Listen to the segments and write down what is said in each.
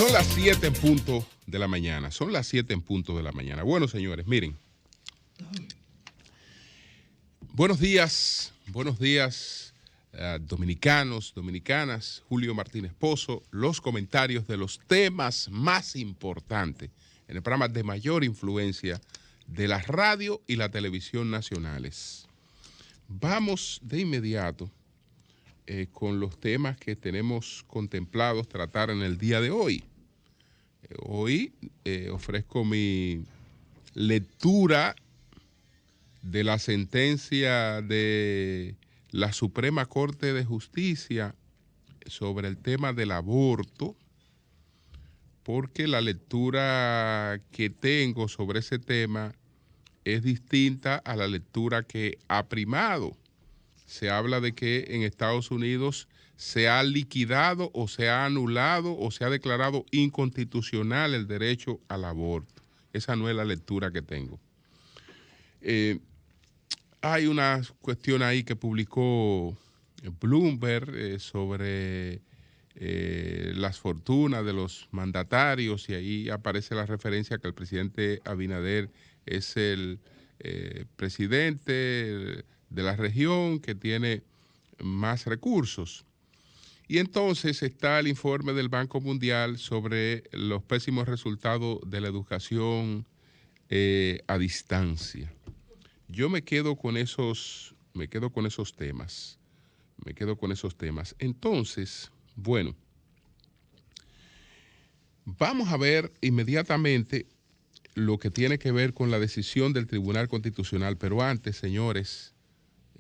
Son las 7 en punto de la mañana. Son las 7 en punto de la mañana. Bueno, señores, miren. Buenos días, dominicanos, dominicanas. Julio Martínez Pozo, los comentarios de los temas más importantes en el programa de mayor influencia de la radio y la televisión nacionales. Vamos de inmediato con los temas que tenemos contemplados tratar en el día de hoy. Hoy ofrezco mi lectura de la sentencia de la Suprema Corte de Justicia sobre el tema del aborto, porque la lectura que tengo sobre ese tema es distinta a la lectura que ha primado. Se habla de que en Estados Unidos se ha liquidado o se ha anulado o se ha declarado inconstitucional el derecho al aborto. Esa no es la lectura que tengo. Hay una cuestión ahí que publicó Bloomberg sobre las fortunas de los mandatarios, y ahí aparece la referencia que el presidente Abinader es el presidente de la región que tiene más recursos. Y entonces está el informe del Banco Mundial sobre los pésimos resultados de la educación a distancia. Yo me quedo con esos temas. Entonces, bueno, vamos a ver inmediatamente lo que tiene que ver con la decisión del Tribunal Constitucional. Pero antes, señores,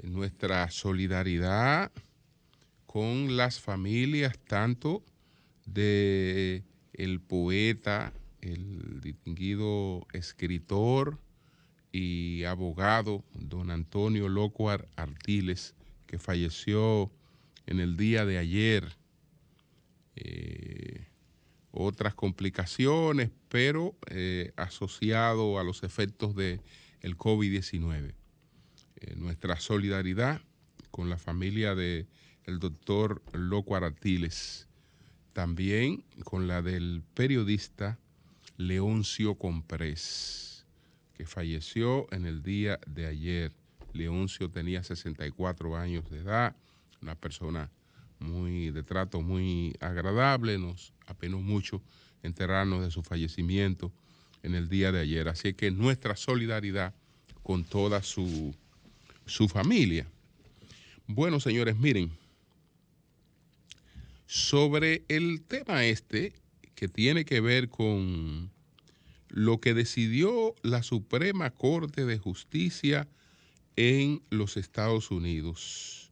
nuestra solidaridad con las familias, tanto de el poeta, el distinguido escritor y abogado don Antonio Locuar Artiles, que falleció en el día de ayer. Otras complicaciones, pero asociado a los efectos del COVID-19. Nuestra solidaridad con la familia del doctor Locuar Artiles, también con la del periodista Leoncio Comprés, que falleció en el día de ayer. Leoncio tenía 64 años de edad, una persona de trato muy agradable. Nos apenó mucho enterarnos de su fallecimiento en el día de ayer. Así que nuestra solidaridad con toda su familia. Bueno, señores, miren, sobre el tema que tiene que ver con lo que decidió la Suprema Corte de Justicia en los Estados Unidos.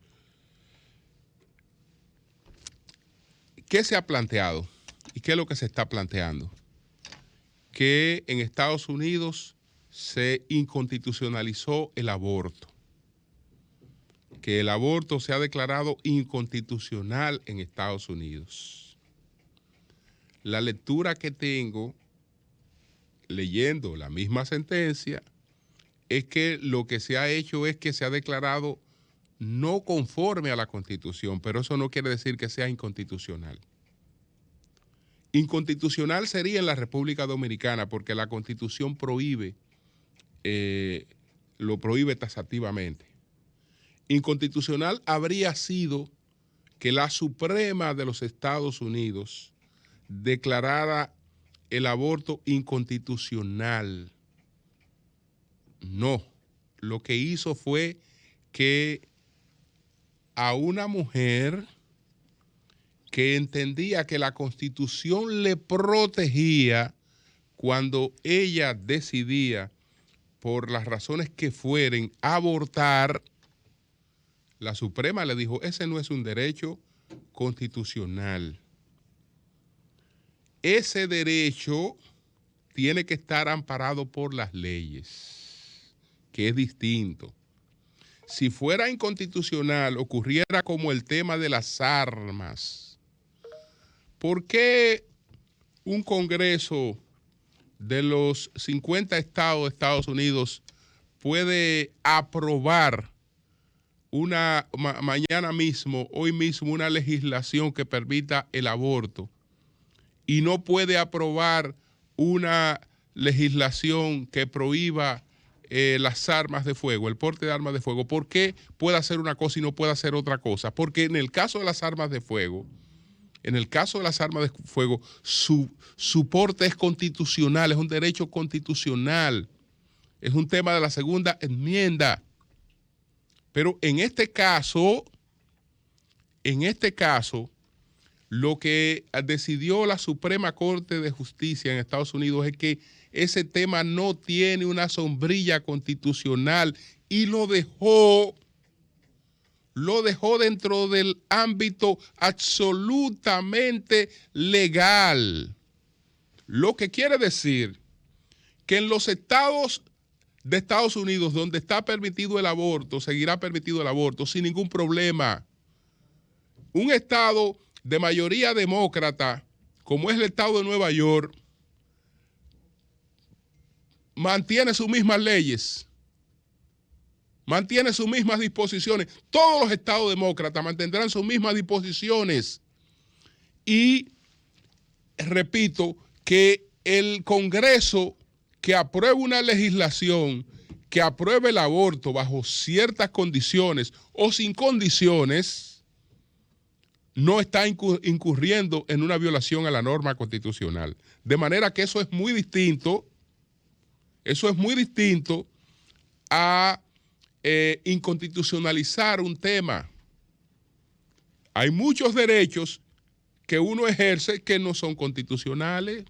¿Qué se ha planteado y qué es lo que se está planteando? Que en Estados Unidos se inconstitucionalizó el aborto, que el aborto se ha declarado inconstitucional en Estados Unidos. La lectura que tengo, leyendo la misma sentencia, es que lo que se ha hecho es que se ha declarado no conforme a la Constitución, pero eso no quiere decir que sea inconstitucional. Inconstitucional sería en la República Dominicana, porque la Constitución lo prohíbe taxativamente. Inconstitucional habría sido que la Suprema de los Estados Unidos declarara el aborto inconstitucional. No, lo que hizo fue que a una mujer que entendía que la Constitución le protegía cuando ella decidía, por las razones que fueren, abortar, la Suprema le dijo, ese no es un derecho constitucional. Ese derecho tiene que estar amparado por las leyes, que es distinto. Si fuera inconstitucional, ocurriera como el tema de las armas. ¿Por qué un Congreso de los 50 estados de Estados Unidos puede aprobar mañana mismo, hoy mismo, una legislación que permita el aborto, y no puede aprobar una legislación que prohíba las armas de fuego, el porte de armas de fuego? ¿Por qué puede hacer una cosa y no puede hacer otra cosa? Porque en el caso de las armas de fuego, su porte es constitucional, es un derecho constitucional, es un tema de la segunda enmienda. Pero en este caso, lo que decidió la Suprema Corte de Justicia en Estados Unidos es que ese tema no tiene una sombrilla constitucional y lo dejó dentro del ámbito absolutamente legal. Lo que quiere decir que en los estados de Estados Unidos donde está permitido el aborto, seguirá permitido el aborto sin ningún problema. Un estado de mayoría demócrata, como es el estado de Nueva York, mantiene sus mismas leyes, mantiene sus mismas disposiciones. Todos los estados demócratas mantendrán sus mismas disposiciones. Y repito que el Congreso que apruebe una legislación que apruebe el aborto bajo ciertas condiciones o sin condiciones, no está incurriendo en una violación a la norma constitucional. De manera que eso es muy distinto a inconstitucionalizar un tema. Hay muchos derechos que uno ejerce que no son constitucionales.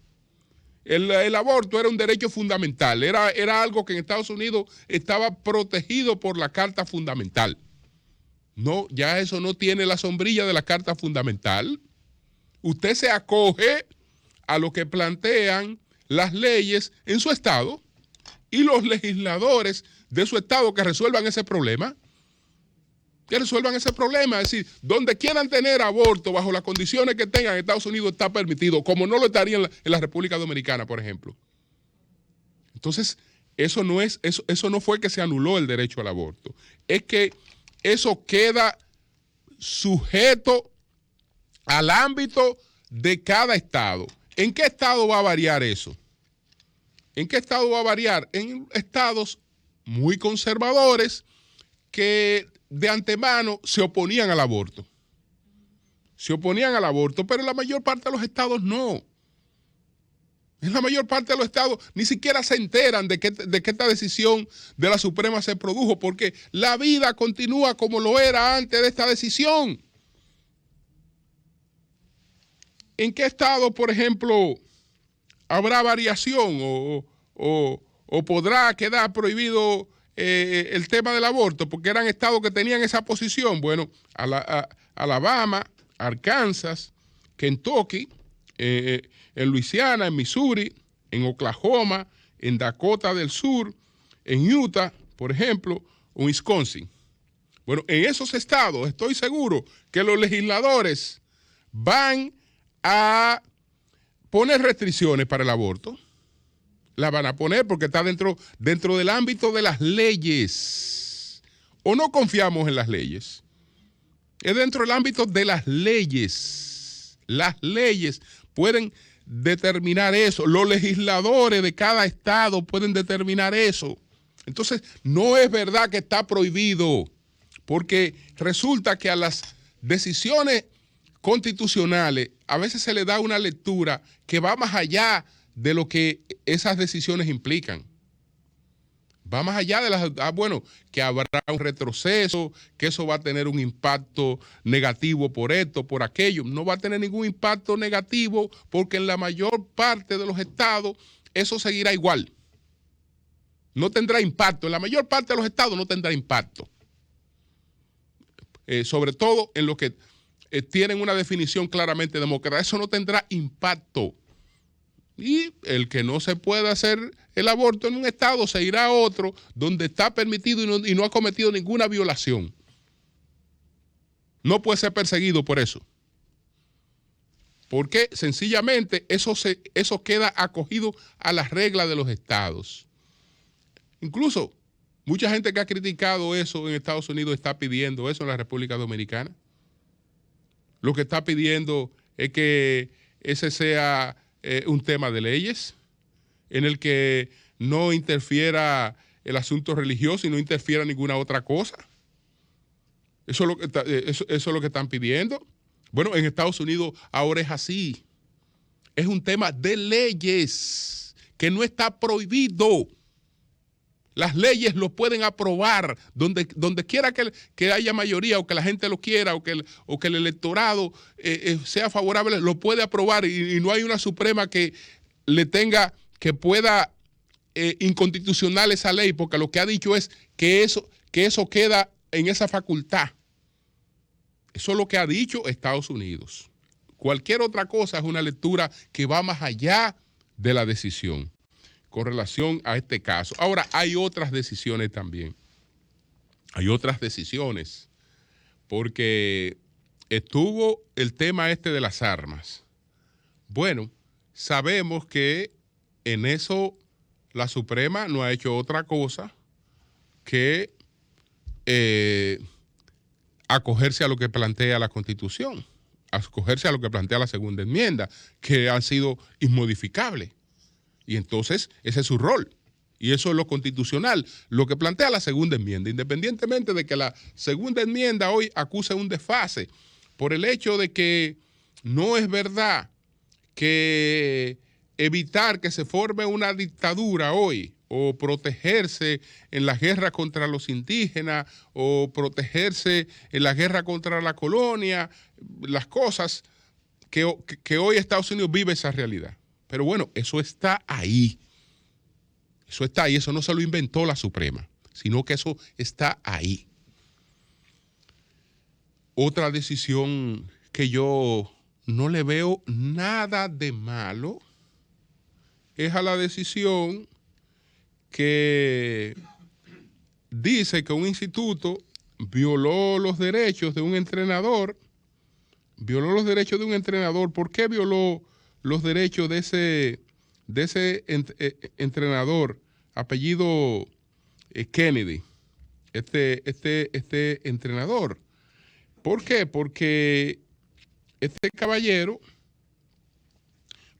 El aborto era un derecho fundamental, era algo que en Estados Unidos estaba protegido por la Carta Fundamental. No, ya eso no tiene la sombrilla de la Carta Fundamental. Usted se acoge a lo que plantean las leyes en su estado y los legisladores de su estado que resuelvan ese problema. Es decir, donde quieran tener aborto bajo las condiciones que tengan en Estados Unidos está permitido, como no lo estaría en la República Dominicana, por ejemplo. Entonces, eso no fue que se anuló el derecho al aborto. Es que eso queda sujeto al ámbito de cada estado. ¿En qué estado va a variar eso? ¿En qué estado va a variar? En estados muy conservadores que de antemano se oponían al aborto. Pero en la mayor parte de los estados no. En la mayor parte de los estados ni siquiera se enteran de que esta decisión de la Suprema se produjo, porque la vida continúa como lo era antes de esta decisión. ¿En qué estado, por ejemplo, habrá variación o podrá quedar prohibido el tema del aborto? Porque eran estados que tenían esa posición. Bueno, Alabama, Arkansas, Kentucky, en Luisiana, en Missouri, en Oklahoma, en Dakota del Sur, en Utah, por ejemplo, o Wisconsin. Bueno, en esos estados estoy seguro que los legisladores van a poner restricciones para el aborto. La van a poner porque está dentro del ámbito de las leyes. ¿O no confiamos en las leyes? Es dentro del ámbito de las leyes. Las leyes pueden determinar eso. Los legisladores de cada estado pueden determinar eso. Entonces, no es verdad que está prohibido, porque resulta que a las decisiones constitucionales a veces se le da una lectura que va más allá de lo que esas decisiones implican. Va más allá de que habrá un retroceso, que eso va a tener un impacto negativo por esto, por aquello. No va a tener ningún impacto negativo porque en la mayor parte de los estados eso seguirá igual. No tendrá impacto. En la mayor parte de los estados no tendrá impacto. Sobre todo en los que tienen una definición claramente demócrata. Eso no tendrá impacto. Y el que no se pueda hacer el aborto en un estado se irá a otro donde está permitido y no ha cometido ninguna violación. No puede ser perseguido por eso. Porque sencillamente eso queda acogido a las reglas de los estados. Incluso mucha gente que ha criticado eso en Estados Unidos está pidiendo eso en la República Dominicana. Lo que está pidiendo es que ese sea un tema de leyes, en el que no interfiera el asunto religioso y no interfiera ninguna otra cosa. Eso es lo que están pidiendo. Bueno, en Estados Unidos ahora es así. Es un tema de leyes que no está prohibido. Las leyes lo pueden aprobar donde quiera que haya mayoría o que la gente lo quiera o que el electorado sea favorable, lo puede aprobar y no hay una Suprema que pueda inconstitucional esa ley, porque lo que ha dicho es que eso queda en esa facultad. Eso es lo que ha dicho Estados Unidos. Cualquier otra cosa es una lectura que va más allá de la decisión con relación a este caso. Ahora, hay otras decisiones también. Hay otras decisiones, porque estuvo el tema de las armas. Bueno, sabemos que en eso la Suprema no ha hecho otra cosa que acogerse a lo que plantea la Constitución, acogerse a lo que plantea la segunda enmienda, que han sido inmodificables. Y entonces ese es su rol. Y eso es lo constitucional, lo que plantea la segunda enmienda, independientemente de que la segunda enmienda hoy acuse un desfase por el hecho de que no es verdad que evitar que se forme una dictadura hoy o protegerse en la guerra contra los indígenas o protegerse en la guerra contra la colonia, las cosas que hoy Estados Unidos vive esa realidad. Pero bueno, eso está ahí. Eso está ahí, eso no se lo inventó la Suprema, sino que eso está ahí. Otra decisión que yo no le veo nada de malo es a la decisión que dice que un instituto violó los derechos de un entrenador. Violó los derechos de un entrenador. ¿Por qué violó los derechos de ese entrenador, apellido Kennedy, este entrenador? ¿Por qué? Porque este caballero,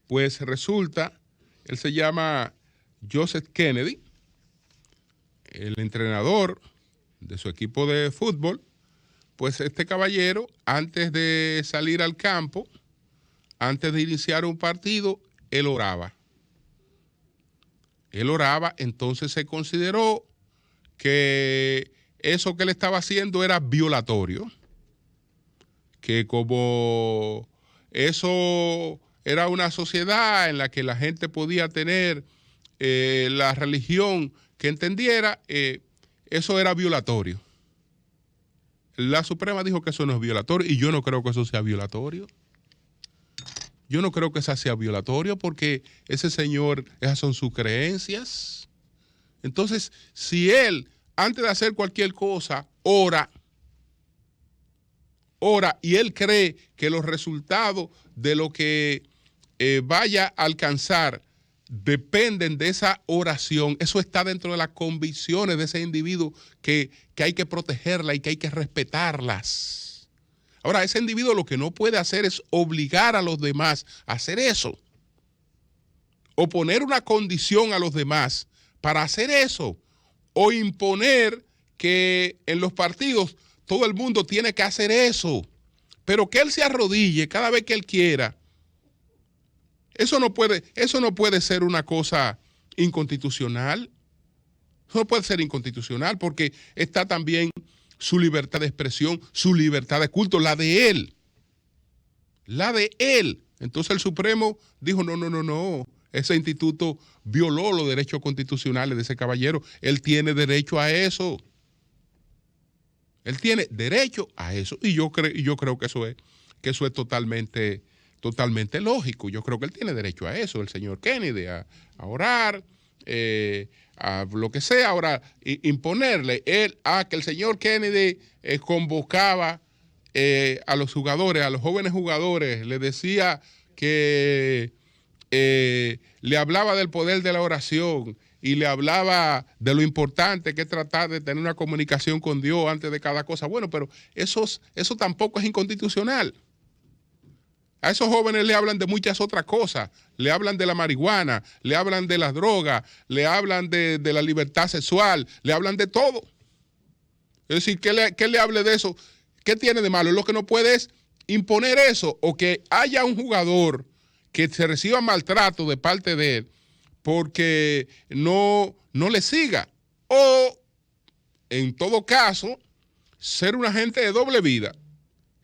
pues resulta, él se llama Joseph Kennedy, el entrenador de su equipo de fútbol. Pues este caballero, antes de salir al campo, antes de iniciar un partido, él oraba. Él oraba, entonces se consideró que eso que él estaba haciendo era violatorio, que como eso era una sociedad en la que la gente podía tener la religión que entendiera, eso era violatorio. La Suprema dijo que eso no es violatorio y yo no creo que eso sea violatorio. Yo no creo que eso sea violatorio porque ese señor, esas son sus creencias. Entonces, si él, antes de hacer cualquier cosa, ora y él cree que los resultados de lo que vaya a alcanzar dependen de esa oración, eso está dentro de las convicciones de ese individuo que hay que protegerla y que hay que respetarlas. Ahora, ese individuo lo que no puede hacer es obligar a los demás a hacer eso, o poner una condición a los demás para hacer eso, o imponer que en los partidos todo el mundo tiene que hacer eso, pero que él se arrodille cada vez que él quiera. Eso no puede ser una cosa inconstitucional. Eso no puede ser inconstitucional porque está también su libertad de expresión, su libertad de culto, la de él. La de él. Entonces el Supremo dijo, no. Ese instituto violó los derechos constitucionales de ese caballero. Él tiene derecho a eso. Él tiene derecho a eso. Y yo creo que eso es totalmente lógico. Yo creo que él tiene derecho a eso, el señor Kennedy, a orar, a lo que sea. Ahora, imponerle que el señor Kennedy convocaba a los jugadores, a los jóvenes jugadores, le decía que le hablaba del poder de la oración y le hablaba de lo importante que es tratar de tener una comunicación con Dios antes de cada cosa. Bueno, pero eso tampoco es inconstitucional. A esos jóvenes le hablan de muchas otras cosas. Le hablan de la marihuana, le hablan de las drogas, le hablan de la libertad sexual, le hablan de todo. Es decir, que le hable de eso. ¿Qué tiene de malo? Lo que no puede es imponer eso o que haya un jugador que se reciba maltrato de parte de él porque no le siga. O, en todo caso, ser un agente de doble vida,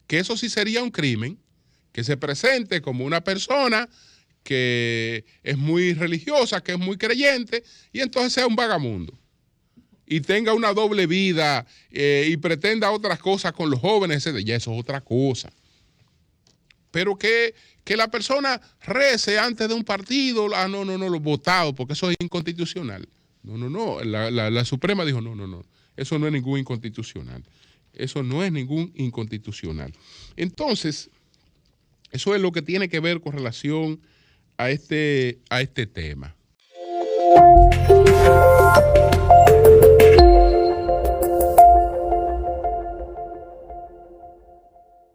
que eso sí sería un crimen, que se presente como una persona que es muy religiosa, que es muy creyente, y entonces sea un vagamundo. Y tenga una doble vida y pretenda otras cosas con los jóvenes, ya eso es otra cosa. Pero que la persona rece antes de un partido, no, lo votado, porque eso es inconstitucional. No, la Suprema dijo, no, eso no es ningún inconstitucional. Eso no es ningún inconstitucional. Entonces, eso es lo que tiene que ver con relación a este tema.